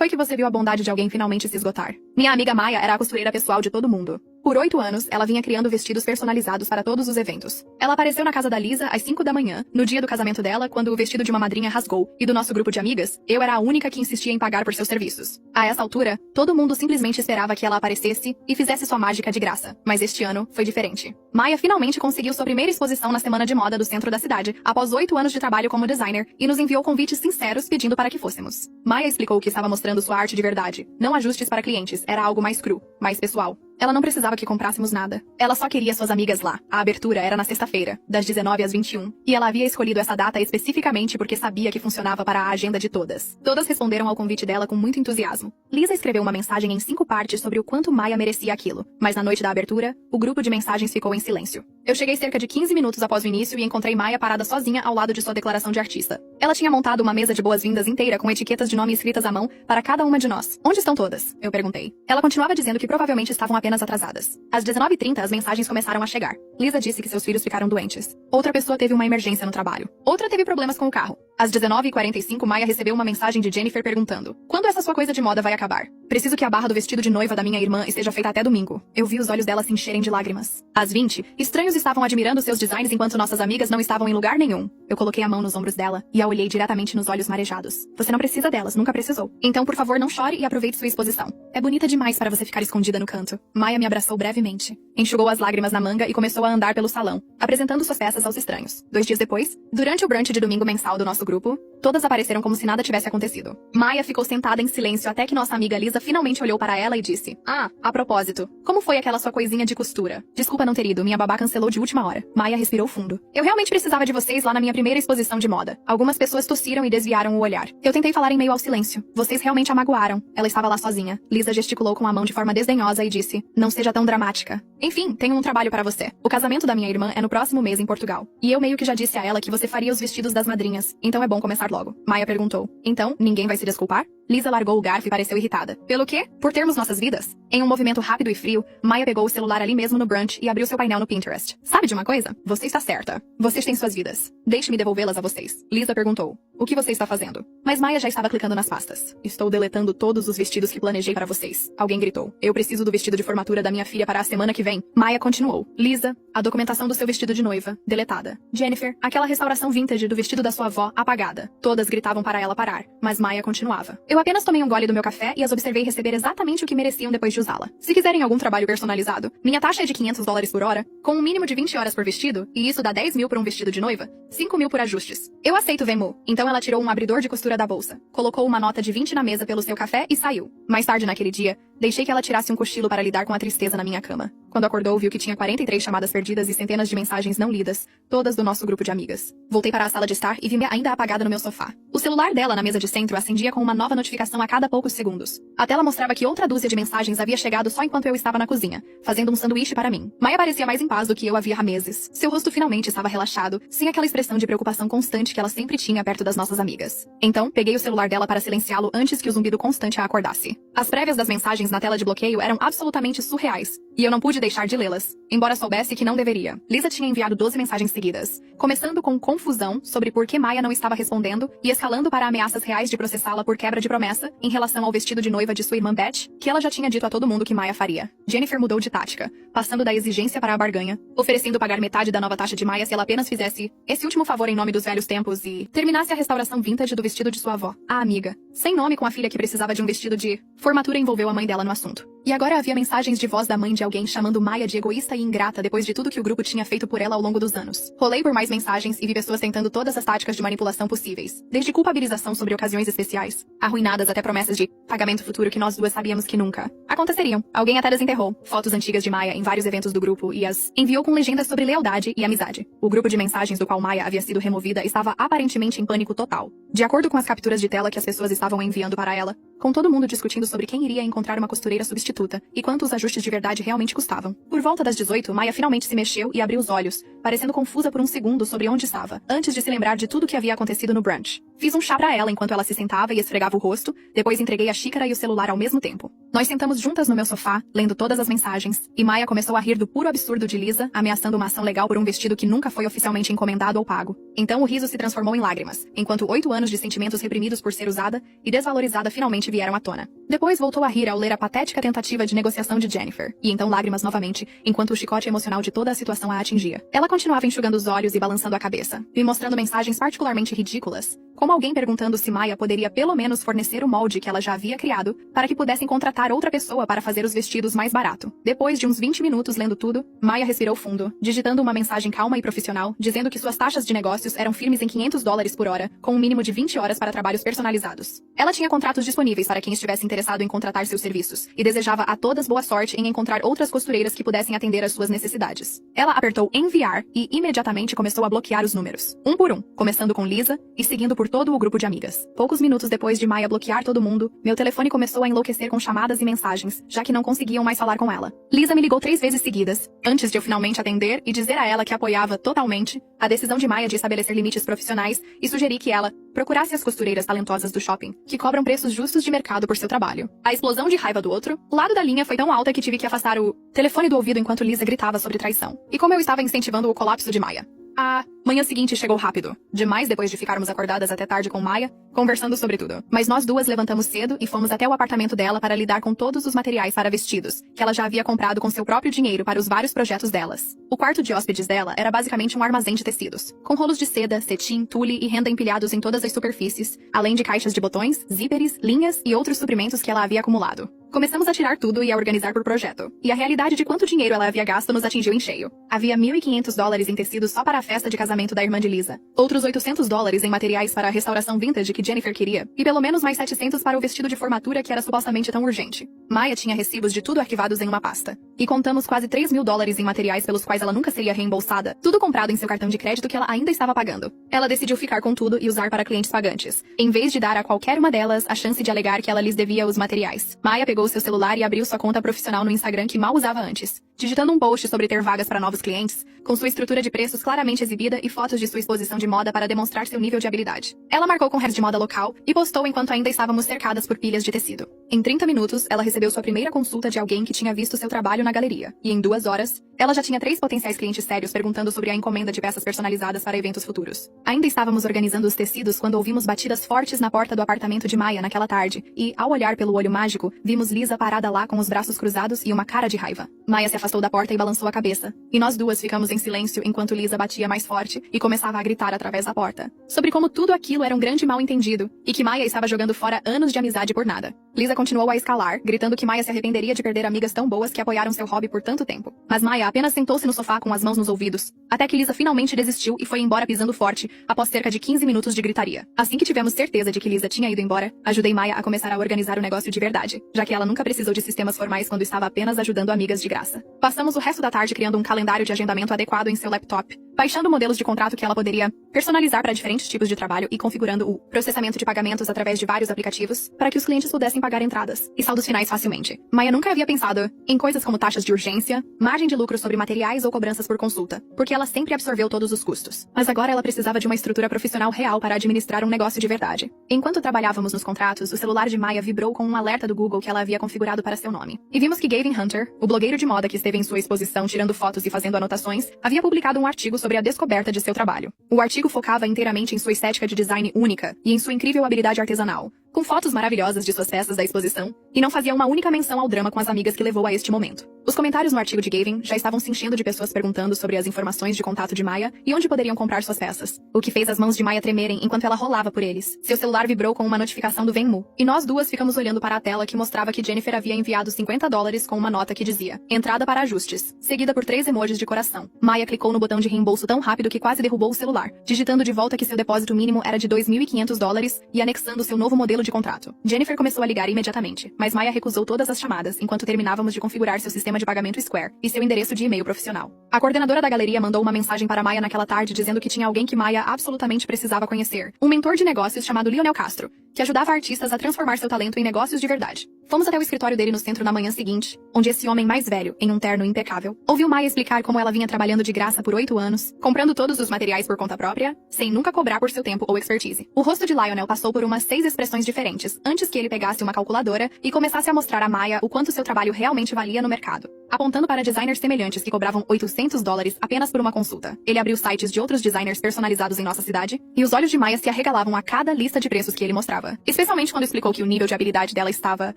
foi que você viu a bondade de alguém finalmente se esgotar? Minha amiga Maia era a costureira pessoal de todo mundo. Por 8 anos, ela vinha criando vestidos personalizados para todos os eventos. Ela apareceu na casa da Lisa às 5 da manhã, no dia do casamento dela, quando o vestido de uma madrinha rasgou, e do nosso grupo de amigas, eu era a única que insistia em pagar por seus serviços. A essa altura, todo mundo simplesmente esperava que ela aparecesse e fizesse sua mágica de graça. Mas este ano foi diferente. Maia finalmente conseguiu sua primeira exposição na semana de moda do centro da cidade, após 8 anos de trabalho como designer, e nos enviou convites sinceros pedindo para que fôssemos. Maia explicou que estava mostrando sua arte de verdade. Não ajustes para clientes, era algo mais cru, mais pessoal. Ela não precisava que comprássemos nada. Ela só queria suas amigas lá. A abertura era na sexta-feira, das 19 às 21. E ela havia escolhido essa data especificamente porque sabia que funcionava para a agenda de todas. Todas responderam ao convite dela com muito entusiasmo. Lisa escreveu uma mensagem em 5 partes sobre o quanto Maia merecia aquilo. Mas na noite da abertura, o grupo de mensagens ficou em silêncio. Eu cheguei cerca de 15 minutos após o início e encontrei Maia parada sozinha ao lado de sua declaração de artista. Ela tinha montado uma mesa de boas-vindas inteira com etiquetas de nome escritas à mão para cada uma de nós. Onde estão todas? Eu perguntei. Ela continuava dizendo que provavelmente estavam apenas atrasadas. Às 19h30, as mensagens começaram a chegar. Lisa disse que seus filhos ficaram doentes. Outra pessoa teve uma emergência no trabalho. Outra teve problemas com o carro. Às 19h45, Maia recebeu uma mensagem de Jennifer perguntando: quando essa sua coisa de moda vai acabar? Preciso que a barra do vestido de noiva da minha irmã esteja feita até domingo. Eu vi os olhos dela se encherem de lágrimas. Às 20, estranhos estavam admirando seus designs enquanto nossas amigas não estavam em lugar nenhum. Eu coloquei a mão nos ombros dela e a olhei diretamente nos olhos marejados. Você não precisa delas, nunca precisou. Então, por favor, não chore e aproveite sua exposição. É bonita demais para você ficar escondida no canto. Maia me abraçou brevemente. Enxugou as lágrimas na manga e começou a andar pelo salão, apresentando suas peças aos estranhos. 2 dias depois, durante o brunch de domingo mensal do nosso grupo, todas apareceram como se nada tivesse acontecido. Maia ficou sentada em silêncio até que nossa amiga Lisa finalmente olhou para ela e disse: ah, a propósito, como foi aquela sua coisinha de costura? Desculpa não ter ido, minha babá cancelou de última hora. Maia respirou fundo. Eu realmente precisava de vocês lá na minha primeira exposição de moda. Algumas pessoas tossiram e desviaram o olhar. Eu tentei falar em meio ao silêncio. Vocês realmente a magoaram. Ela estava lá sozinha. Lisa gesticulou com a mão de forma desdenhosa e disse: não seja tão dramática. Enfim, tenho um trabalho para você. O casamento da minha irmã é no próximo mês em Portugal. E eu meio que já disse a ela que você faria os vestidos das madrinhas. Então é bom começar logo. Maia perguntou: então, ninguém vai se desculpar? Lisa largou o garfo e pareceu irritada. Pelo quê? Por termos nossas vidas? Em um movimento rápido e frio, Maia pegou o celular ali mesmo no brunch e abriu seu painel no Pinterest. Sabe de uma coisa? Você está certa. Vocês têm suas vidas. Deixe-me devolvê-las a vocês. Lisa perguntou: o que você está fazendo? Mas Maia já estava clicando nas pastas. Estou deletando todos os vestidos que planejei para vocês. Alguém gritou. Eu preciso do vestido de formatura da minha filha para a semana que vem. Maia continuou. Lisa, a documentação do seu vestido de noiva, deletada. Jennifer, aquela restauração vintage do vestido da sua avó, apagada. Todas gritavam para ela parar, mas Maia continuava. Eu apenas tomei um gole do meu café e as observei receber exatamente o que mereciam depois de usá-la. Se quiserem algum trabalho personalizado, minha taxa é de $500 por hora, com um mínimo de 20 horas por vestido, e isso dá 10 mil por um vestido de noiva, 5 mil por ajustes. Eu aceito Venmo. Então ela tirou um abridor de costura da bolsa, colocou uma nota de 20 na mesa pelo seu café e saiu. Mais tarde naquele dia, deixei que ela tirasse um cochilo para lidar com a tristeza na minha cama. Quando acordou, viu que tinha 43 chamadas perdidas e centenas de mensagens não lidas, todas do nosso grupo de amigas. Voltei para a sala de estar e vi-me ainda apagada no meu sofá. O celular dela na mesa de centro acendia com uma nova notificação a cada poucos segundos. A tela mostrava que outra dúzia de mensagens havia chegado só enquanto eu estava na cozinha, fazendo um sanduíche para mim. Maia parecia mais em paz do que eu havia há meses. Seu rosto finalmente estava relaxado, sem aquela expressão de preocupação constante que ela sempre tinha perto das nossas amigas. Então, peguei o celular dela para silenciá-lo antes que o zumbido constante a acordasse. As prévias das mensagens na tela de bloqueio eram absolutamente surreais, e eu não pude deixar de lê-las, embora soubesse que não deveria. Lisa tinha enviado 12 mensagens seguidas, começando com confusão sobre por que Maia não estava respondendo e escalando para ameaças reais de processá-la por quebra de promessa em relação ao vestido de noiva de sua irmã Beth, que ela já tinha dito a todo mundo que Maia faria. Jennifer mudou de tática, passando da exigência para a barganha, oferecendo pagar metade da nova taxa de Maia se ela apenas fizesse esse último favor em nome dos velhos tempos e terminasse a restauração vintage do vestido de sua avó, a amiga. Sem nome, com a filha que precisava de um vestido de formatura, envolveu a mãe dela no assunto. E agora havia mensagens de voz da mãe de alguém chamando Maia de egoísta e ingrata depois de tudo que o grupo tinha feito por ela ao longo dos anos. Rolei por mais mensagens e vi pessoas tentando todas as táticas de manipulação possíveis, desde culpabilização sobre ocasiões especiais, arruinadas até promessas de pagamento futuro que nós duas sabíamos que nunca aconteceriam. Alguém até desenterrou fotos antigas de Maia em vários eventos do grupo e as enviou com legendas sobre lealdade e amizade. O grupo de mensagens do qual Maia havia sido removida estava aparentemente em pânico total. De acordo com as capturas de tela que as pessoas estavam enviando para ela, com todo mundo discutindo sobre quem iria encontrar uma costureira substituta e quanto os ajustes de verdade realmente custavam. Por volta das 18, Maia finalmente se mexeu e abriu os olhos, parecendo confusa por um segundo sobre onde estava, antes de se lembrar de tudo que havia acontecido no brunch. Fiz um chá pra ela enquanto ela se sentava e esfregava o rosto, depois entreguei a xícara e o celular ao mesmo tempo. Nós sentamos juntas no meu sofá, lendo todas as mensagens, e Maya começou a rir do puro absurdo de Lisa, ameaçando uma ação legal por um vestido que nunca foi oficialmente encomendado ou pago. Então o riso se transformou em lágrimas, enquanto 8 anos de sentimentos reprimidos por ser usada e desvalorizada finalmente vieram à tona. Depois voltou a rir ao ler a patética tentativa de negociação de Jennifer, e então lágrimas novamente, enquanto o chicote emocional de toda a situação a atingia. Ela continuava enxugando os olhos e balançando a cabeça, me mostrando mensagens particularmente ridículas, como alguém perguntando se Maya poderia pelo menos fornecer o molde que ela já havia criado, para que pudessem contratar outra pessoa para fazer os vestidos mais barato. Depois de uns 20 minutos lendo tudo, Maya respirou fundo, digitando uma mensagem calma e profissional, dizendo que suas taxas de negócios eram firmes em $500 por hora, com um mínimo de 20 horas para trabalhos personalizados. Ela tinha contratos disponíveis para quem estivesse interessado em contratar seus serviços, e desejava a todas boa sorte em encontrar outras costureiras que pudessem atender às suas necessidades. Ela apertou enviar e imediatamente começou a bloquear os números, um por um, começando com Lisa e seguindo por todo o grupo de amigas. Poucos minutos depois de Maya bloquear todo mundo, meu telefone começou a enlouquecer com chamadas e mensagens, já que não conseguiam mais falar com ela. Lisa me ligou 3 vezes seguidas, antes de eu finalmente atender e dizer a ela que apoiava totalmente a decisão de Maya de estabelecer limites profissionais e sugeri que ela procurasse as costureiras talentosas do shopping, que cobram preços justos de mercado por seu trabalho. A explosão de raiva do outro lado da linha foi tão alta que tive que afastar o telefone do ouvido enquanto Lisa gritava sobre traição. E como eu estava incentivando o colapso de Maya. A manhã seguinte chegou rápido, demais depois de ficarmos acordadas até tarde com Maya, conversando sobre tudo. Mas nós duas levantamos cedo e fomos até o apartamento dela para lidar com todos os materiais para vestidos, que ela já havia comprado com seu próprio dinheiro para os vários projetos delas. O quarto de hóspedes dela era basicamente um armazém de tecidos, com rolos de seda, cetim, tule e renda empilhados em todas as superfícies, além de caixas de botões, zíperes, linhas e outros suprimentos que ela havia acumulado. Começamos a tirar tudo e a organizar por projeto. E a realidade de quanto dinheiro ela havia gasto nos atingiu em cheio. Havia $1.500 em tecidos só para a festa de casamento da irmã de Lisa. Outros $800 em materiais para a restauração vintage que Jennifer queria. E pelo menos mais 700 para o vestido de formatura que era supostamente tão urgente. Maya tinha recibos de tudo arquivados em uma pasta. E contamos quase $3.000 em materiais pelos quais ela nunca seria reembolsada. Tudo comprado em seu cartão de crédito que ela ainda estava pagando. Ela decidiu ficar com tudo e usar para clientes pagantes, em vez de dar a qualquer uma delas a chance de alegar que ela lhes devia os materiais. Maya pegou seu celular e abriu sua conta profissional no Instagram que mal usava antes, digitando um post sobre ter vagas para novos clientes, com sua estrutura de preços claramente exibida e fotos de sua exposição de moda para demonstrar seu nível de habilidade. Ela marcou com heads de moda local e postou enquanto ainda estávamos cercadas por pilhas de tecido. Em 30 minutos, ela recebeu sua primeira consulta de alguém que tinha visto seu trabalho na galeria, e em 2 horas, ela já tinha 3 potenciais clientes sérios perguntando sobre a encomenda de peças personalizadas para eventos futuros. Ainda estávamos organizando os tecidos quando ouvimos batidas fortes na porta do apartamento de Maya naquela tarde, e, ao olhar pelo olho mágico, vimos Lisa parada lá com os braços cruzados e uma cara de raiva. Maya se afastou da porta e balançou a cabeça, e nós duas ficamos em silêncio enquanto Lisa batia mais forte e começava a gritar através da porta, sobre como tudo aquilo era um grande mal-entendido, e que Maya estava jogando fora anos de amizade por nada. Lisa continuou a escalar, gritando que Maya se arrependeria de perder amigas tão boas que apoiaram seu hobby por tanto tempo. Mas Maya apenas sentou-se no sofá com as mãos nos ouvidos, até que Lisa finalmente desistiu e foi embora pisando forte, após cerca de 15 minutos de gritaria. Assim que tivemos certeza de que Lisa tinha ido embora, ajudei Maya a começar a organizar o negócio de verdade, já que ela nunca precisou de sistemas formais quando estava apenas ajudando amigas de graça. Passamos o resto da tarde criando um calendário de agendamento adequado em seu laptop, baixando modelos de contrato que ela poderia personalizar para diferentes tipos de trabalho e configurando o processamento de pagamentos através de vários aplicativos para que os clientes pudessem pagar entradas e saldos finais facilmente. Maya nunca havia pensado em coisas como taxas de urgência, margem de lucro sobre materiais ou cobranças por consulta, porque ela sempre absorveu todos os custos. Mas agora ela precisava de uma estrutura profissional real para administrar um negócio de verdade. Enquanto trabalhávamos nos contratos, o celular de Maya vibrou com um alerta do Google que ela havia configurado para seu nome. E vimos que Gavin Hunter, o blogueiro de moda que esteve em sua exposição tirando fotos e fazendo anotações, havia publicado um artigo sobre a descoberta de seu trabalho. O artigo focava inteiramente em sua estética de design única e em sua incrível habilidade artesanal, com fotos maravilhosas de suas peças da exposição, e não fazia uma única menção ao drama com as amigas que levou a este momento. Os comentários no artigo de Gavin já estavam se enchendo de pessoas perguntando sobre as informações de contato de Maya e onde poderiam comprar suas peças, o que fez as mãos de Maya tremerem enquanto ela rolava por eles. Seu celular vibrou com uma notificação do Venmo, e nós duas ficamos olhando para a tela que mostrava que Jennifer havia enviado $50 com uma nota que dizia, entrada para ajustes, seguida por 3 emojis de coração. Maya clicou no botão de reembolso tão rápido que quase derrubou o celular, digitando de volta que seu depósito mínimo era de $2.500 e anexando seu novo modelo de contrato. Jennifer começou a ligar imediatamente, mas Maya recusou todas as chamadas enquanto terminávamos de configurar seu sistema de pagamento Square e seu endereço de e-mail profissional. A coordenadora da galeria mandou uma mensagem para Maya naquela tarde dizendo que tinha alguém que Maya absolutamente precisava conhecer, um mentor de negócios chamado Lionel Castro, que ajudava artistas a transformar seu talento em negócios de verdade. Fomos até o escritório dele no centro na manhã seguinte, onde esse homem mais velho, em um terno impecável, ouviu Maya explicar como ela vinha trabalhando de graça por 8 anos, comprando todos os materiais por conta própria, sem nunca cobrar por seu tempo ou expertise. O rosto de Lionel passou por umas 6 expressões diferentes, antes que ele pegasse uma calculadora e começasse a mostrar a Maya o quanto seu trabalho realmente valia no mercado, apontando para designers semelhantes que cobravam $800 apenas por uma consulta. Ele abriu sites de outros designers personalizados em nossa cidade, e os olhos de Maya se arregalavam a cada lista de preços que ele mostrava, especialmente quando explicou que o nível de habilidade dela estava,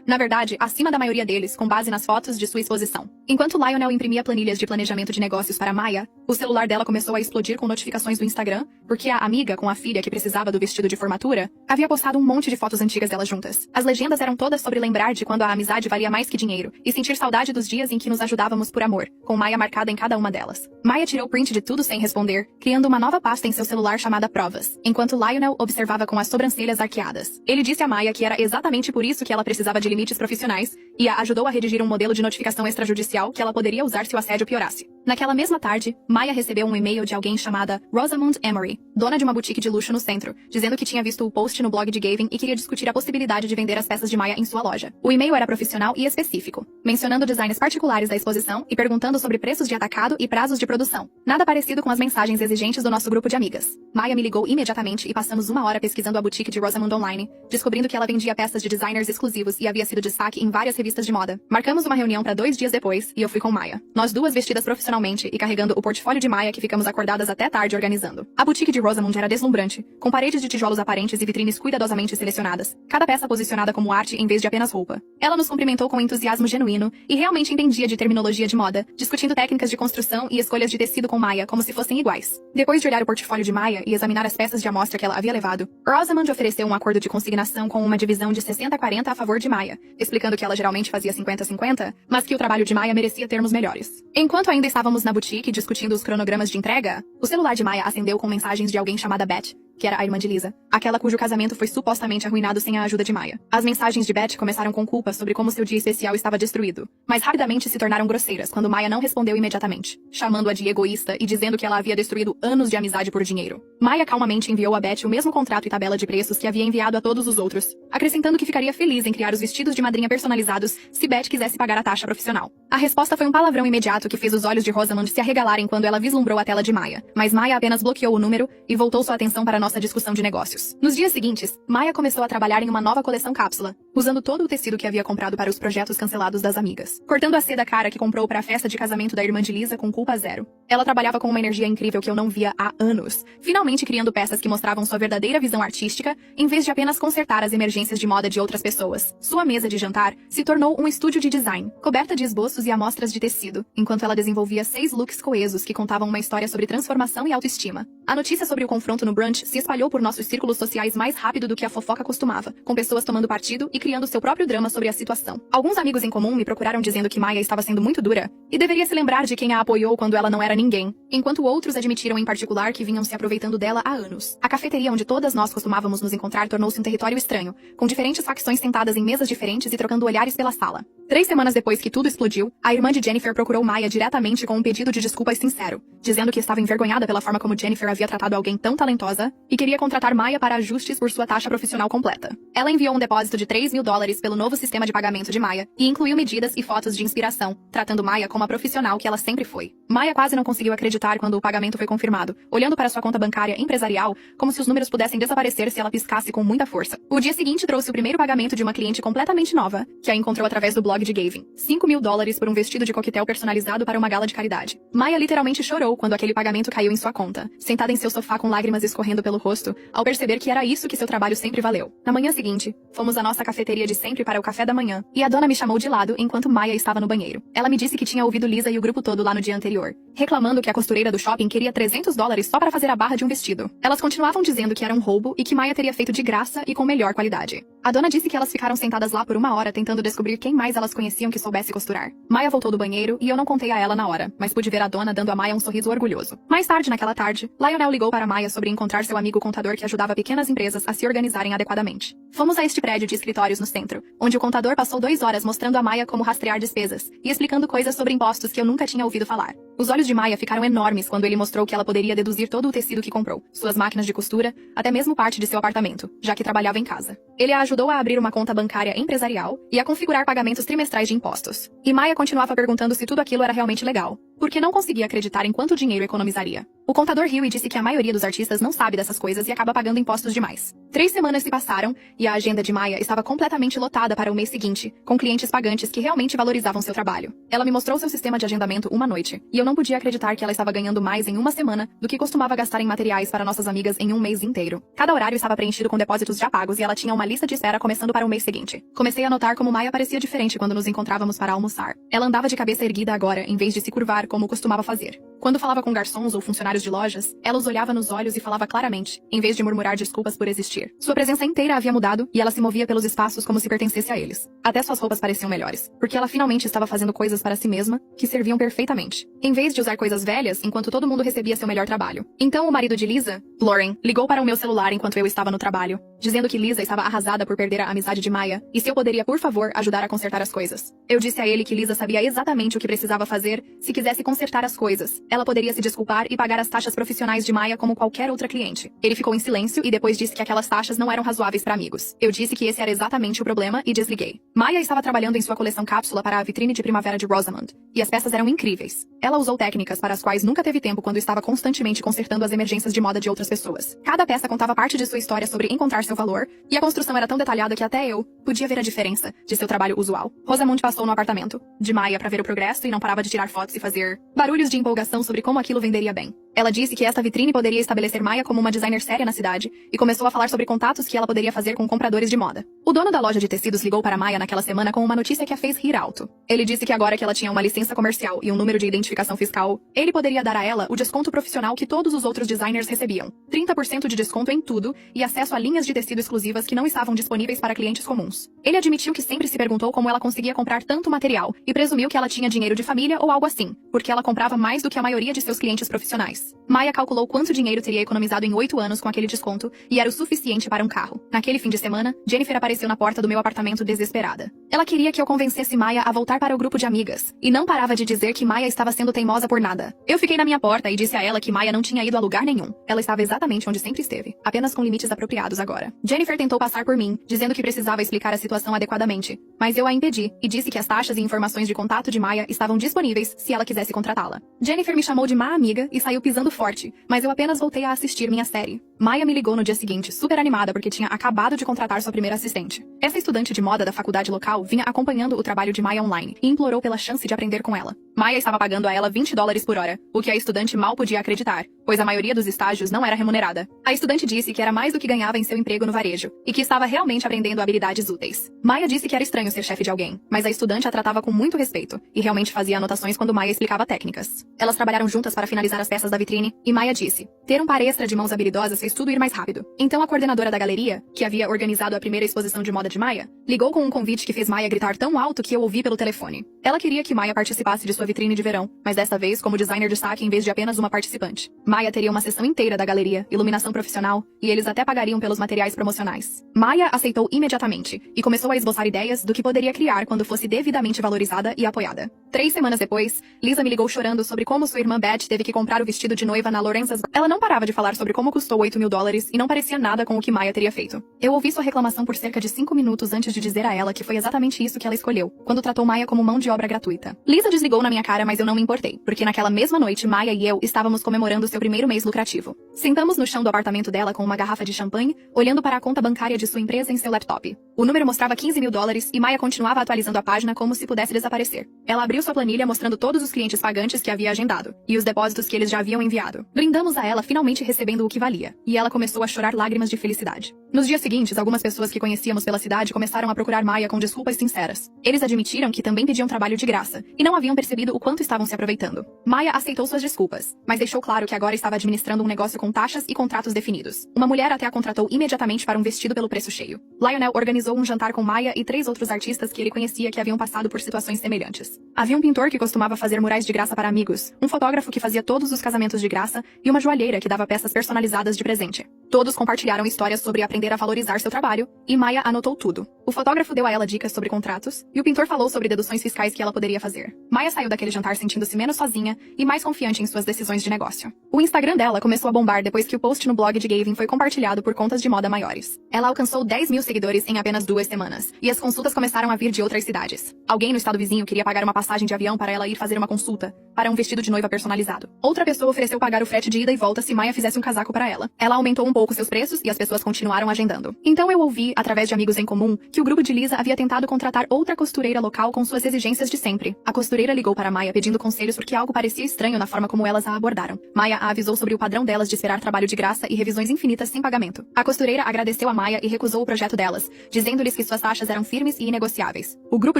na verdade, acima da maioria deles, com base nas fotos de sua exposição. Enquanto Lionel imprimia planilhas de planejamento de negócios para Maya, o celular dela começou a explodir com notificações do Instagram, porque a amiga com a filha que precisava do vestido de formatura havia postado um monte de fotos antigas delas juntas. As legendas eram todas sobre lembrar de quando a amizade valia mais que dinheiro, e sentir saudade dos dias em que nos ajudávamos por amor, com Maya marcada em cada uma delas. Maya tirou print de tudo sem responder, criando uma nova pasta em seu celular chamada Provas, enquanto Lionel observava com as sobrancelhas arqueadas. Ele disse a Maya que era exatamente por isso que ela precisava de limites profissionais, e a ajudou a redigir um modelo de notificação extrajudicial que ela poderia usar se o assédio piorasse. Naquela mesma tarde, Maya recebeu um e-mail de alguém chamada Rosamund Emery, dona de uma boutique de luxo no centro, dizendo que tinha visto o post no blog de Gavin e queria discutir a possibilidade de vender as peças de Maya em sua loja. O e-mail era profissional e específico, mencionando designs particulares da exposição e perguntando sobre preços de atacado e prazos de produção. Nada parecido com as mensagens exigentes do nosso grupo de amigas. Maya me ligou imediatamente e passamos 1 hora pesquisando a boutique de Rosamund online, descobrindo que ela vendia peças de designers exclusivos e havia sido destaque em várias revistas de moda. Marcamos uma reunião para 2 dias depois e eu fui com Maya. Nós duas vestidas profissionalmente e carregando o portfólio de Maya que ficamos acordadas até tarde organizando. A boutique de Rosamund era deslumbrante, com paredes de tijolos aparentes e vitrines cuidadosamente selecionadas, cada peça posicionada como arte em vez de apenas roupa. Ela nos cumprimentou com entusiasmo genuíno e realmente entendia de terminologia de moda, discutindo técnicas de construção e escolhas de tecido com Maya como se fossem iguais. Depois de olhar o portfólio de Maya e examinar as peças de amostra que ela havia levado, Rosamund ofereceu um acordo de consignação com uma divisão de 60-40 a favor de Maya, explicando que ela geralmente fazia 50-50, mas que o trabalho de Maya merecia termos melhores. Enquanto ainda estávamos na boutique discutindo os cronogramas de entrega, o celular de Maya acendeu com mensagens de alguém chamada Beth, que era a irmã de Lisa, aquela cujo casamento foi supostamente arruinado sem a ajuda de Maya. As mensagens de Beth começaram com culpa sobre como seu dia especial estava destruído, mas rapidamente se tornaram grosseiras quando Maya não respondeu imediatamente, chamando-a de egoísta e dizendo que ela havia destruído anos de amizade por dinheiro. Maya calmamente enviou a Beth o mesmo contrato e tabela de preços que havia enviado a todos os outros, acrescentando que ficaria feliz em criar os vestidos de madrinha personalizados se Beth quisesse pagar a taxa profissional. A resposta foi um palavrão imediato que fez os olhos de Rosamund se arregalarem quando ela vislumbrou a tela de Maya, mas Maya apenas bloqueou o número e voltou sua atenção para nossa discussão de negócios. Nos dias seguintes, Maya começou a trabalhar em uma nova coleção cápsula, usando todo o tecido que havia comprado para os projetos cancelados das amigas, cortando a seda cara que comprou para a festa de casamento da irmã de Lisa com culpa zero. Ela trabalhava com uma energia incrível que eu não via há anos, finalmente criando peças que mostravam sua verdadeira visão artística, em vez de apenas consertar as emergências de moda de outras pessoas. Sua mesa de jantar se tornou um estúdio de design, coberta de esboços e amostras de tecido, enquanto ela desenvolvia 6 looks coesos que contavam uma história sobre transformação e autoestima. A notícia sobre o confronto no brunch se espalhou por nossos círculos sociais mais rápido do que a fofoca costumava, com pessoas tomando partido e criando seu próprio drama sobre a situação. Alguns amigos em comum me procuraram dizendo que Maya estava sendo muito dura e deveria se lembrar de quem a apoiou quando ela não era ninguém, enquanto outros admitiram em particular que vinham se aproveitando dela há anos. A cafeteria onde todas nós costumávamos nos encontrar tornou-se um território estranho, com diferentes facções sentadas em mesas diferentes e trocando olhares pela sala. 3 semanas depois que tudo explodiu, a irmã de Jennifer procurou Maya diretamente com um pedido de desculpas sincero, dizendo que estava envergonhada pela forma como Jennifer havia tratado alguém tão talentosa e queria contratar Maya para ajustes por sua taxa profissional completa. Ela enviou um depósito de $3.000 pelo novo sistema de pagamento de Maya e incluiu medidas e fotos de inspiração, tratando Maya como a profissional que ela sempre foi. Maya quase não conseguiu acreditar quando o pagamento foi confirmado, olhando para sua conta bancária empresarial como se os números pudessem desaparecer se ela piscasse com muita força. O dia seguinte trouxe o primeiro pagamento de uma cliente completamente nova, que a encontrou através do blog de Gavin. $5.000 por um vestido de coquetel personalizado para uma gala de caridade. Maya literalmente chorou quando aquele pagamento caiu em sua conta, sentada em seu sofá com lágrimas escorrendo pelo rosto, ao perceber que era isso que seu trabalho sempre valeu. Na manhã seguinte, fomos à nossa cafeteria de sempre para o café da manhã, e a dona me chamou de lado enquanto Maya estava no banheiro. Ela me disse que tinha ouvido Lisa e o grupo todo lá no dia anterior, reclamando que a costureira do shopping queria $300 só para fazer a barra de um vestido. Elas continuavam dizendo que era um roubo e que Maya teria feito de graça e com melhor qualidade. A dona disse que elas ficaram sentadas lá por 1 hora tentando descobrir quem mais elas conheciam que soubesse costurar. Maya voltou do banheiro e eu não contei a ela na hora, mas pude ver a dona dando a Maya um sorriso orgulhoso. Mais tarde naquela tarde, Lionel ligou para Maya sobre encontrar seu amigo contador que ajudava pequenas empresas a se organizarem adequadamente. Fomos a este prédio de escritórios imobiliários no centro, onde o contador passou 2 horas mostrando a Maya como rastrear despesas e explicando coisas sobre impostos que eu nunca tinha ouvido falar. Os olhos de Maya ficaram enormes quando ele mostrou que ela poderia deduzir todo o tecido que comprou, suas máquinas de costura, até mesmo parte de seu apartamento, já que trabalhava em casa. Ele a ajudou a abrir uma conta bancária empresarial e a configurar pagamentos trimestrais de impostos. E Maya continuava perguntando se tudo aquilo era realmente legal, porque não conseguia acreditar em quanto dinheiro economizaria. O contador riu e disse que a maioria dos artistas não sabe dessas coisas e acaba pagando impostos demais. 3 semanas se passaram e a agenda de Maya estava completamente lotada para o mês seguinte, com clientes pagantes que realmente valorizavam seu trabalho. Ela me mostrou seu sistema de agendamento uma noite, e eu não podia acreditar que ela estava ganhando mais em uma semana do que costumava gastar em materiais para nossas amigas em um mês inteiro. Cada horário estava preenchido com depósitos já pagos e ela tinha uma lista de espera começando para o mês seguinte. Comecei a notar como Maya parecia diferente quando nos encontrávamos para almoçar. Ela andava de cabeça erguida agora, em vez de se curvar como costumava fazer. Quando falava com garçons ou funcionários de lojas, ela os olhava nos olhos e falava claramente, em vez de murmurar desculpas por existir. Sua presença inteira havia mudado e ela se movia pelos espaços como se pertencesse a eles. Até suas roupas pareciam melhores, porque ela finalmente estava fazendo coisas para si mesma que serviam perfeitamente, em vez de usar coisas velhas enquanto todo mundo recebia seu melhor trabalho. Então o marido de Lisa, Lauren, ligou para o meu celular enquanto eu estava no trabalho, dizendo que Lisa estava arrasada por perder a amizade de Maya e se eu poderia, por favor, ajudar a consertar as coisas. Eu disse a ele que Lisa sabia exatamente o que precisava fazer se quisesse consertar as coisas. Ela poderia se desculpar e pagar as taxas profissionais de Maya como qualquer outra cliente. Ele ficou em silêncio e depois disse que aquelas taxas não eram razoáveis para amigos. Eu disse que esse era exatamente o problema e desliguei. Maya estava trabalhando em sua coleção cápsula para a vitrine de primavera de Rosamond, e as peças eram incríveis. Ela usou técnicas para as quais nunca teve tempo quando estava constantemente consertando as emergências de moda de outras pessoas. Cada peça contava parte de sua história sobre encontrar seu valor, e a construção era tão detalhada que até eu podia ver a diferença de seu trabalho usual. Rosamond passou no apartamento de Maya para ver o progresso e não parava de tirar fotos e fazer barulhos de empolgação sobre como aquilo venderia bem. Ela disse que esta vitrine poderia estabelecer Maya como uma designer séria na cidade e começou a falar sobre contatos que ela poderia fazer com compradores de moda. O dono da loja de tecidos ligou para Maya naquela semana com uma notícia que a fez rir alto. Ele disse que agora que ela tinha uma licença comercial e um número de identificação fiscal, ele poderia dar a ela o desconto profissional que todos os outros designers recebiam. 30% de desconto em tudo e acesso a linhas de tecido exclusivas que não estavam disponíveis para clientes comuns. Ele admitiu que sempre se perguntou como ela conseguia comprar tanto material e presumiu que ela tinha dinheiro de família ou algo assim, porque ela comprava mais do que a maioria de seus clientes profissionais. Maya calculou quanto dinheiro teria economizado em 8 anos com aquele desconto e era o suficiente para um carro. Naquele fim de semana, Jennifer apareceu na porta do meu apartamento desesperada. Ela queria que eu convencesse Maya a voltar para o grupo de amigas, e não parava de dizer que Maya estava sendo teimosa por nada. Eu fiquei na minha porta e disse a ela que Maya não tinha ido a lugar nenhum. Ela estava exatamente onde sempre esteve, apenas com limites apropriados agora. Jennifer tentou passar por mim, dizendo que precisava explicar a situação adequadamente, mas eu a impedi e disse que as taxas e informações de contato de Maya estavam disponíveis se ela quisesse contratá-la. Jennifer me chamou de má amiga e saiu pisando forte, mas eu apenas voltei a assistir minha série. Maya me ligou no dia seguinte, super animada porque tinha acabado de contratar sua primeira assistente. Essa estudante de moda da faculdade local vinha acompanhando o trabalho de Maya online e implorou pela chance de aprender com ela. Maya estava pagando a ela $20 por hora, o que a estudante mal podia acreditar, pois a maioria dos estágios não era remunerada. A estudante disse que era mais do que ganhava em seu emprego no varejo, e que estava realmente aprendendo habilidades úteis. Maya disse que era estranho ser chefe de alguém, mas a estudante a tratava com muito respeito, e realmente fazia anotações quando Maya explicava técnicas. Elas trabalharam juntas para finalizar as peças da vitrine, e Maya disse: ter um par extra de mãos habilidosas fez tudo ir mais rápido. Então a coordenadora da galeria, que havia organizado a primeira exposição de moda de Maya, ligou com um convite que fez Maya gritar tão alto que eu ouvi pelo telefone. Ela queria que Maya participasse de sua vitrine de verão, mas desta vez como designer de destaque em vez de apenas uma participante. Maya teria uma sessão inteira da galeria, iluminação profissional, e eles até pagariam pelos materiais promocionais. Maya aceitou imediatamente, e começou a esboçar ideias do que poderia criar quando fosse devidamente valorizada e apoiada. 3 semanas depois, Lisa me ligou chorando sobre como sua irmã Beth teve que comprar o vestido de noiva na Lorenza's. Ela não parava de falar sobre como custou $8.000 e não parecia nada com o que Maya teria feito. Eu ouvi sua reclamação por cerca de 5 minutos antes de dizer a ela que foi exatamente isso que ela escolheu, quando tratou Maya como mão de obra gratuita. Lisa desligou na minha cara, mas eu não me importei, porque naquela mesma noite Maya e eu estávamos comemorando seu primeiro mês lucrativo. Sentamos no chão do apartamento dela com uma garrafa de champanhe, olhando para a conta bancária de sua empresa em seu laptop. O número mostrava $15.000 e Maya continuava atualizando a página como se pudesse desaparecer. Ela abriu sua planilha mostrando todos os clientes pagantes que havia agendado, e os depósitos que eles já haviam enviado. Brindamos a ela finalmente recebendo o que valia, e ela começou a chorar lágrimas de felicidade. Nos dias seguintes, algumas pessoas que conhecíamos pela cidade começaram a procurar Maya com desculpas sinceras. Eles admitiram que também pediam trabalho de graça, e não haviam percebido o quanto estavam se aproveitando. Maya aceitou suas desculpas, mas deixou claro que agora estava administrando um negócio com taxas e contratos definidos. Uma mulher até a contratou imediatamente para um vestido pelo preço cheio. Lionel organizou um jantar com Maya e 3 outros artistas que ele conhecia que haviam passado por situações semelhantes. Havia um pintor que costumava fazer murais de graça para amigos, um fotógrafo que fazia todos os casamentos de graça e uma joalheira que dava peças personalizadas de presente. Todos compartilharam histórias sobre aprender a valorizar seu trabalho, e Maya anotou tudo. O fotógrafo deu a ela dicas sobre contratos, e o pintor falou sobre deduções fiscais que ela poderia fazer. Maya saiu daquele jantar sentindo-se menos sozinha e mais confiante em suas decisões de negócio. O Instagram dela começou a bombar depois que o post no blog de Gavin foi compartilhado por contas de moda maiores. Ela alcançou 10 mil seguidores em apenas 2 semanas, e as consultas começaram a vir de outras cidades. Alguém no estado vizinho queria pagar uma passagem de avião para ela ir fazer uma consulta, para um vestido de noiva personalizado. Outra pessoa ofereceu pagar o frete de ida e volta se Maya fizesse um casaco para ela. Ela aumentou um pouco seus preços e as pessoas continuaram agendando. Então eu ouvi, através de amigos em comum, que o grupo de Lisa havia tentado contratar outra costureira local com suas exigências de sempre. A costureira ligou para Maya pedindo conselhos porque algo parecia estranho na forma como elas a abordaram. Maya a avisou sobre o padrão delas de esperar trabalho de graça e revisões infinitas sem pagamento. A costureira agradeceu a Maya e recusou o projeto delas, dizendo-lhes que suas taxas eram firmes e inegociáveis. O grupo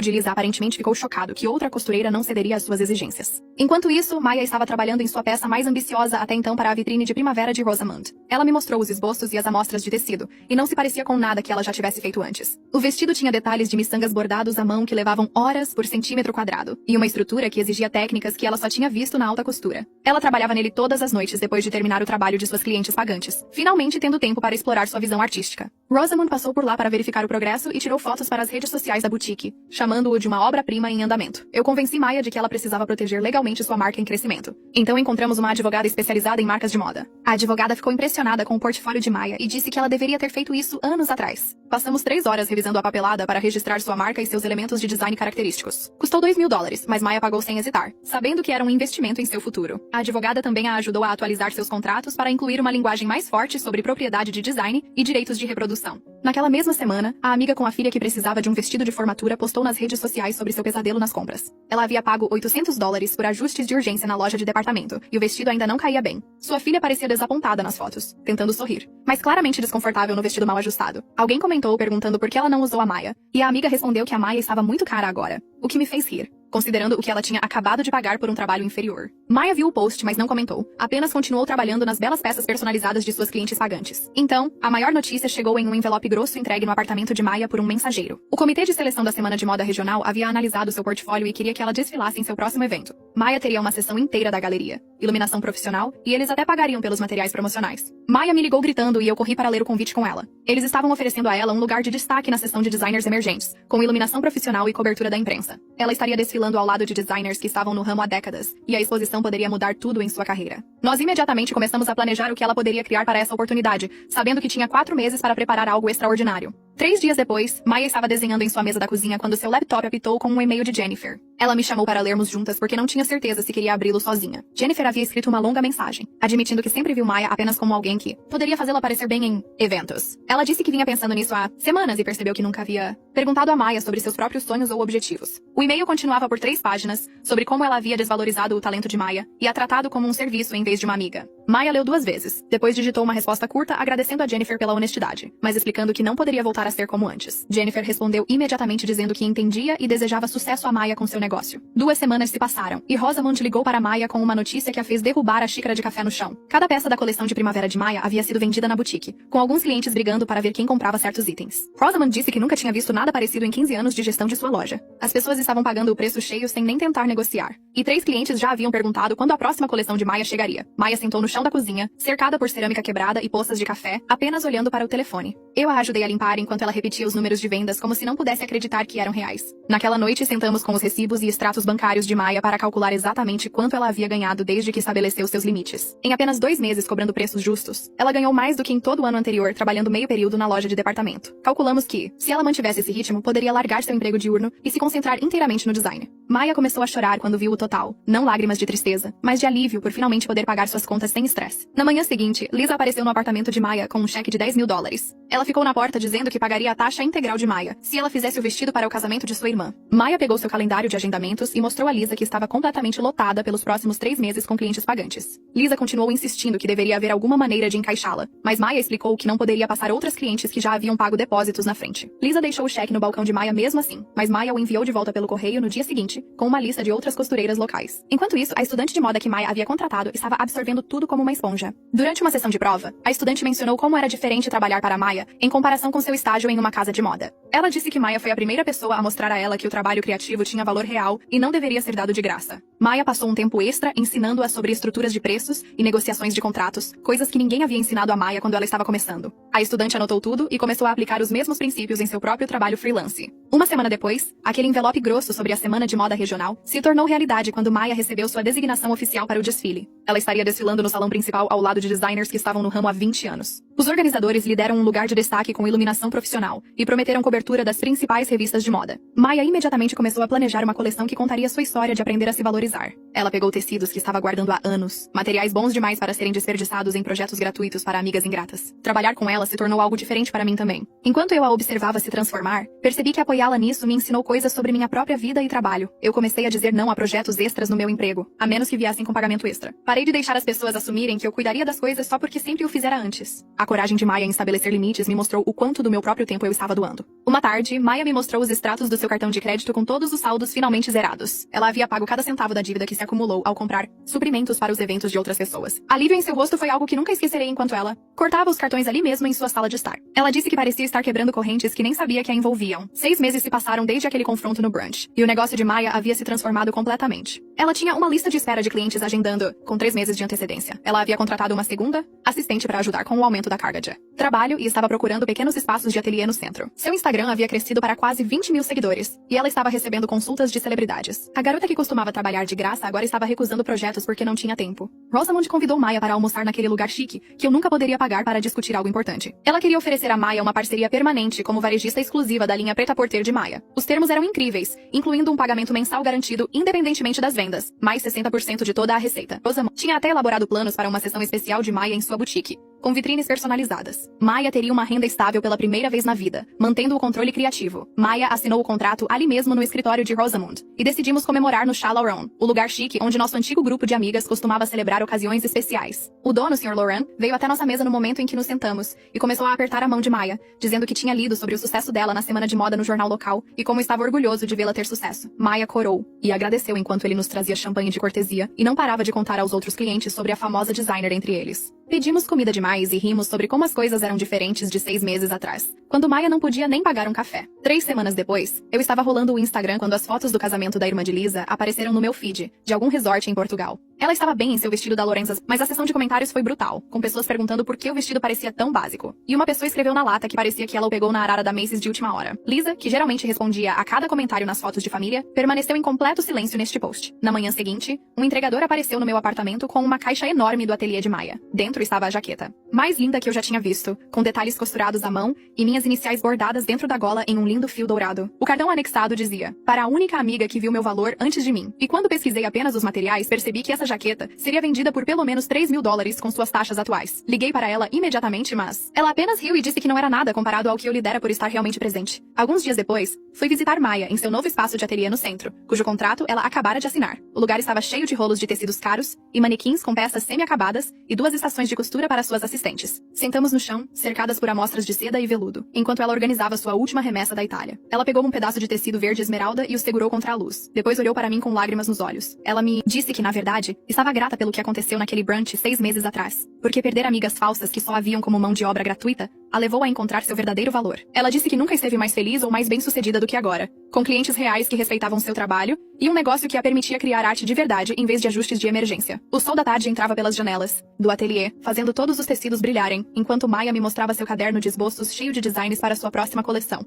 de Lisa aparentemente ficou chocado que outra costureira não cederia às suas exigências. Enquanto isso, Maya estava trabalhando em sua peça mais ambiciosa até então para a vitrine de primavera de Rosamund. Ela me mostrou os esboços e as amostras de tecido, e não se parecia com nada que ela já tivesse feito antes. O vestido tinha detalhes de miçangas bordados à mão que levavam horas por centímetro quadrado, e uma estrutura que exigia técnicas que ela só tinha visto na alta costura. Ela trabalhava nele todas as noites depois de terminar o trabalho de suas clientes pagantes, finalmente tendo tempo para explorar sua visão artística. Rosamund passou por lá para verificar o progresso e tirou fotos para as redes sociais da boutique, chamando-o de uma obra-prima em andamento. Eu convenci Maya de que ela precisava proteger legalmente sua marca em crescimento. Então encontramos uma advogada especializada em marcas de moda. A advogada ficou impressionada com o portfólio de Maya e disse que ela deveria ter feito isso anos atrás. Passamos 3 horas revisando a papelada para registrar sua marca e seus elementos de design característicos. Custou $2.000, mas Maya pagou sem hesitar, sabendo que era um investimento em seu futuro. A advogada também a ajudou a atualizar seus contratos para incluir uma linguagem mais forte sobre propriedade de design e direitos de reprodução. Naquela mesma semana, a amiga com a filha que precisava de um vestido de formatura postou nas redes sociais sobre seu pesadelo nas compras. Ela havia pago $800 por ajustes de urgência na loja de departamento, e o vestido ainda não caía bem. Sua filha parecia desapontada nas fotos, tentando sorrir, mas claramente desconfortável no vestido mal ajustado. Alguém comentou perguntando por que ela não usou a Maya, e a amiga respondeu que a Maya estava muito cara agora, o que me fez rir, considerando o que ela tinha acabado de pagar por um trabalho inferior. Maya viu o post, mas não comentou. Apenas continuou trabalhando nas belas peças personalizadas de suas clientes pagantes. Então, a maior notícia chegou em um envelope grosso entregue no apartamento de Maya por um mensageiro. O comitê de seleção da Semana de Moda Regional havia analisado seu portfólio e queria que ela desfilasse em seu próximo evento. Maya teria uma sessão inteira da galeria, iluminação profissional, e eles até pagariam pelos materiais promocionais. Maya me ligou gritando e eu corri para ler o convite com ela. Eles estavam oferecendo a ela um lugar de destaque na sessão de designers emergentes, com iluminação profissional e cobertura da imprensa. Ela estaria desfilando ao lado de designers que estavam no ramo há décadas, e a exposição poderia mudar tudo em sua carreira. Nós imediatamente começamos a planejar o que ela poderia criar para essa oportunidade, sabendo que tinha 4 meses para preparar algo extraordinário. 3 dias depois, Maya estava desenhando em sua mesa da cozinha quando seu laptop apitou com um e-mail de Jennifer. Ela me chamou para lermos juntas porque não tinha certeza se queria abri-lo sozinha. Jennifer havia escrito uma longa mensagem, admitindo que sempre viu Maya apenas como alguém que poderia fazê-la parecer bem em eventos. Ela disse que vinha pensando nisso há semanas e percebeu que nunca havia perguntado a Maya sobre seus próprios sonhos ou objetivos. O e-mail continuava por 3 páginas, sobre como ela havia desvalorizado o talento de Maya e a tratado como um serviço em vez de uma amiga. Maya leu 2 vezes, depois digitou uma resposta curta agradecendo a Jennifer pela honestidade, mas explicando que não poderia voltar a ser como antes. Jennifer respondeu imediatamente dizendo que entendia e desejava sucesso a Maya com seu negócio. 2 semanas se passaram, e Rosamund ligou para Maya com uma notícia que a fez derrubar a xícara de café no chão. Cada peça da coleção de primavera de Maya havia sido vendida na boutique, com alguns clientes brigando para ver quem comprava certos itens. Rosamund disse que nunca tinha visto nada parecido em 15 anos de gestão de sua loja. As pessoas estavam pagando o preço cheio sem nem tentar negociar. E 3 clientes já haviam perguntado quando a próxima coleção de Maya chegaria. Maya sentou no chão da cozinha, cercada por cerâmica quebrada e poças de café, apenas olhando para o telefone. Eu a ajudei a limpar enquanto ela repetia os números de vendas como se não pudesse acreditar que eram reais. Naquela noite sentamos com os recibos e extratos bancários de Maya para calcular exatamente quanto ela havia ganhado desde que estabeleceu seus limites. Em apenas 2 meses cobrando preços justos, ela ganhou mais do que em todo o ano anterior trabalhando meio período na loja de departamento. Calculamos que, se ela mantivesse esse ritmo, poderia largar seu emprego diurno e se concentrar inteiramente no design. Maya começou a chorar quando viu o total, não lágrimas de tristeza, mas de alívio por finalmente poder pagar suas contas sem estresse. Na manhã seguinte, Lisa apareceu no apartamento de Maya com um cheque de $10.000. Ela ficou na porta dizendo que pagaria a taxa integral de Maya, se ela fizesse o vestido para o casamento de sua irmã. Maya pegou seu calendário de agendamentos e mostrou a Lisa que estava completamente lotada pelos próximos 3 meses com clientes pagantes. Lisa continuou insistindo que deveria haver alguma maneira de encaixá-la, mas Maya explicou que não poderia passar outras clientes que já haviam pago depósitos na frente. Lisa deixou o cheque no balcão de Maya mesmo assim, mas Maya o enviou de volta pelo correio no dia seguinte, com uma lista de outras costureiras locais. Enquanto isso, a estudante de moda que Maya havia contratado estava absorvendo tudo como uma esponja. Durante uma sessão de prova, a estudante mencionou como era diferente trabalhar para Maya em comparação com seu estágio em uma casa de moda. Ela disse que Maya foi a primeira pessoa a mostrar a ela que o trabalho criativo tinha valor real e não deveria ser dado de graça. Maya passou um tempo extra ensinando-a sobre estruturas de preços e negociações de contratos, coisas que ninguém havia ensinado a Maya quando ela estava começando. A estudante anotou tudo e começou a aplicar os mesmos princípios em seu próprio trabalho freelance. Uma semana depois, aquele envelope grosso sobre a Semana de Moda Regional se tornou realidade quando Maya recebeu sua designação oficial para o desfile. Ela estaria desfilando no salão principal ao lado de designers que estavam no ramo há 20 anos. Os organizadores lhe deram um lugar de destaque com iluminação profissional e prometeram cobertura das principais revistas de moda. Maya imediatamente começou a planejar uma coleção que contaria sua história de aprender a se valorizar. Ela pegou tecidos que estava guardando há anos, materiais bons demais para serem desperdiçados em projetos gratuitos para amigas ingratas. Trabalhar com ela se tornou algo diferente para mim também. Enquanto eu a observava se transformar, percebi que apoiá-la nisso me ensinou coisas sobre minha própria vida e trabalho. Eu comecei a dizer não a projetos extras no meu emprego, a menos que viessem com pagamento extra. Parei de deixar as pessoas assumirem que eu cuidaria das coisas só porque sempre o fizera antes. A coragem de Maya em estabelecer limites me mostrou o quanto do meu próprio tempo eu estava doando. Uma tarde, Maya me mostrou os extratos do seu cartão de crédito com todos os saldos finalmente zerados. Ela havia pago cada centavo da dívida que se acumulou ao comprar suprimentos para os eventos de outras pessoas. Alívio em seu rosto foi algo que nunca esquecerei enquanto ela cortava os cartões ali mesmo em sua sala de estar. Ela disse que parecia estar quebrando correntes que nem sabia que a envolviam. 6 meses se passaram desde aquele confronto no brunch, e o negócio de Maya havia se transformado completamente. Ela tinha uma lista de espera de clientes agendando com 3 meses de antecedência. Ela havia contratado uma segunda assistente para ajudar com o aumento da carga de trabalho e estava procurando pequenos espaços de ateliê no centro. Seu Instagram havia crescido para quase 20 mil seguidores, e ela estava recebendo consultas de celebridades. A garota que costumava trabalhar de graça agora estava recusando projetos porque não tinha tempo. Rosamund convidou Maya para almoçar naquele lugar chique, que eu nunca poderia pagar para discutir algo importante. Ela queria oferecer a Maya uma parceria permanente como varejista exclusiva da linha Prêt-à-Porter de Maya. Os termos eram incríveis, incluindo um pagamento mensal garantido independentemente das vendas, mais 60% de toda a receita. Rosamund tinha até elaborado planos para uma sessão especial de Maya em sua boutique, com vitrines personalizadas. Maya teria uma renda estável pela primeira vez na vida, mantendo o controle criativo. Maya assinou o contrato ali mesmo no escritório de Rosamund, e decidimos comemorar no Chat Laurent, o lugar chique onde nosso antigo grupo de amigas costumava celebrar ocasiões especiais. O dono, Sr. Laurent, veio até nossa mesa no momento em que nos sentamos, e começou a apertar a mão de Maya, dizendo que tinha lido sobre o sucesso dela na semana de moda no jornal local, e como estava orgulhoso de vê-la ter sucesso. Maya corou, e agradeceu enquanto ele nos trazia champanhe de cortesia, e não parava de contar aos outros clientes sobre a famosa designer entre eles. Pedimos comida demais e rimos sobre como as coisas eram diferentes de 6 meses atrás, quando Maya não podia nem pagar um café. 3 semanas depois, eu estava rolando o Instagram quando as fotos do casamento da irmã de Lisa apareceram no meu feed, de algum resort em Portugal. Ela estava bem em seu vestido da Lorenza, mas a sessão de comentários foi brutal, com pessoas perguntando por que o vestido parecia tão básico. E uma pessoa escreveu na lata que parecia que ela o pegou na arara da Macy's de última hora. Lisa, que geralmente respondia a cada comentário nas fotos de família, permaneceu em completo silêncio neste post. Na manhã seguinte, um entregador apareceu no meu apartamento com uma caixa enorme do ateliê de Maya. Dentro estava a jaqueta, mais linda que eu já tinha visto, com detalhes costurados à mão e minhas iniciais bordadas dentro da gola em um lindo fio dourado. O cartão anexado dizia: para a única amiga que viu meu valor antes de mim. E quando pesquisei apenas os materiais, percebi que essa jaqueta seria vendida por pelo menos $3.000 com suas taxas atuais. Liguei para ela imediatamente, mas ela apenas riu e disse que não era nada comparado ao que eu lhe dera por estar realmente presente. Alguns dias depois, fui visitar Maya em seu novo espaço de ateliê no centro, cujo contrato ela acabara de assinar. O lugar estava cheio de rolos de tecidos caros e manequins com peças semi-acabadas e 2 estações de costura para suas assistentes. Sentamos no chão, cercadas por amostras de seda e veludo, enquanto ela organizava sua última remessa da Itália. Ela pegou um pedaço de tecido verde esmeralda e o segurou contra a luz. Depois olhou para mim com lágrimas nos olhos. Ela me disse que, na verdade, estava grata pelo que aconteceu naquele brunch 6 meses atrás, porque perder amigas falsas que só a viam como mão de obra gratuita a levou a encontrar seu verdadeiro valor. Ela disse que nunca esteve mais feliz ou mais bem-sucedida do que agora, com clientes reais que respeitavam seu trabalho e um negócio que a permitia criar arte de verdade em vez de ajustes de emergência. O sol da tarde entrava pelas janelas do ateliê, fazendo todos os tecidos brilharem, enquanto Maya me mostrava seu caderno de esboços cheio de designs para sua próxima coleção.